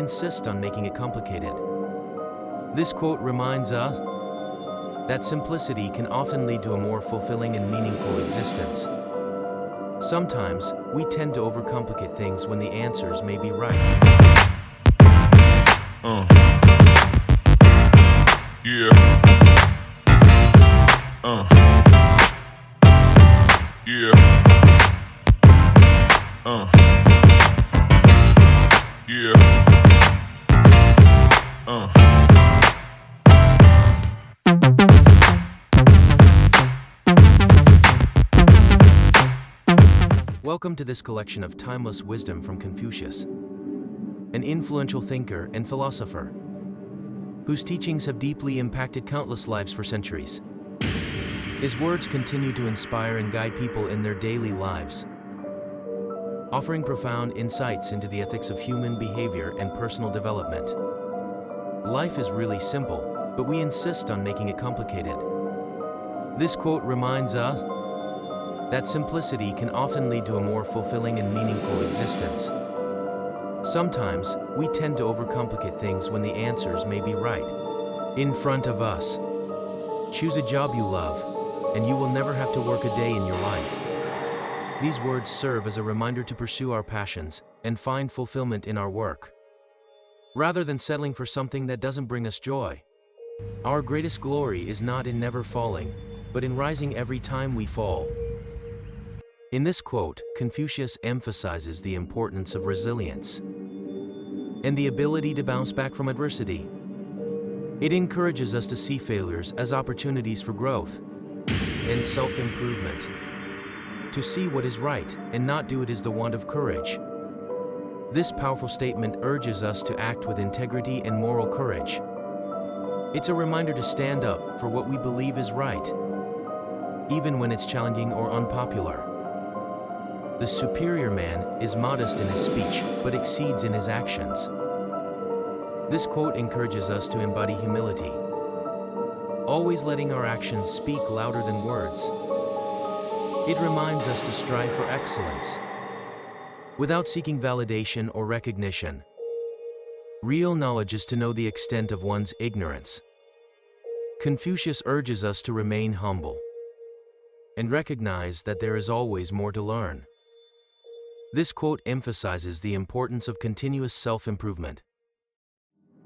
insist on making it complicated. This quote reminds us that simplicity can often lead to a more fulfilling and meaningful existence. Sometimes, we tend to overcomplicate things when the answers may be right. Yeah. Yeah. Yeah. Welcome to this collection of timeless wisdom from Confucius, an influential thinker and philosopher whose teachings have deeply impacted countless lives for centuries. His words continue to inspire and guide people in their daily lives, offering profound insights into the ethics of human behavior and personal development. Life is really simple, but we insist on making it complicated. This quote reminds us that simplicity can often lead to a more fulfilling and meaningful existence. Sometimes, we tend to overcomplicate things when the answers may be right in front of us. Choose a job you love, and you will never have to work a day in your life. These words serve as a reminder to pursue our passions and find fulfillment in our work, rather than settling for something that doesn't bring us joy. Our greatest glory is not in never falling, but in rising every time we fall. In this quote, Confucius emphasizes the importance of resilience and the ability to bounce back from adversity. It encourages us to see failures as opportunities for growth and self-improvement. To see what is right and not do it is the want of courage. This powerful statement urges us to act with integrity and moral courage. It's a reminder to stand up for what we believe is right, even when it's challenging or unpopular. The superior man is modest in his speech, but exceeds in his actions. This quote encourages us to embody humility, always letting our actions speak louder than words. It reminds us to strive for excellence, without seeking validation or recognition. Real knowledge is to know the extent of one's ignorance. Confucius urges us to remain humble and recognize that there is always more to learn. This quote emphasizes the importance of continuous self-improvement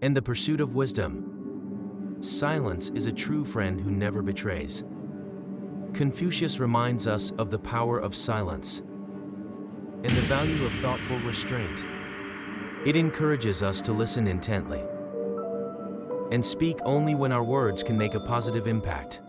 and the pursuit of wisdom. Silence is a true friend who never betrays. Confucius reminds us of the power of silence and the value of thoughtful restraint. It encourages us to listen intently and speak only when our words can make a positive impact.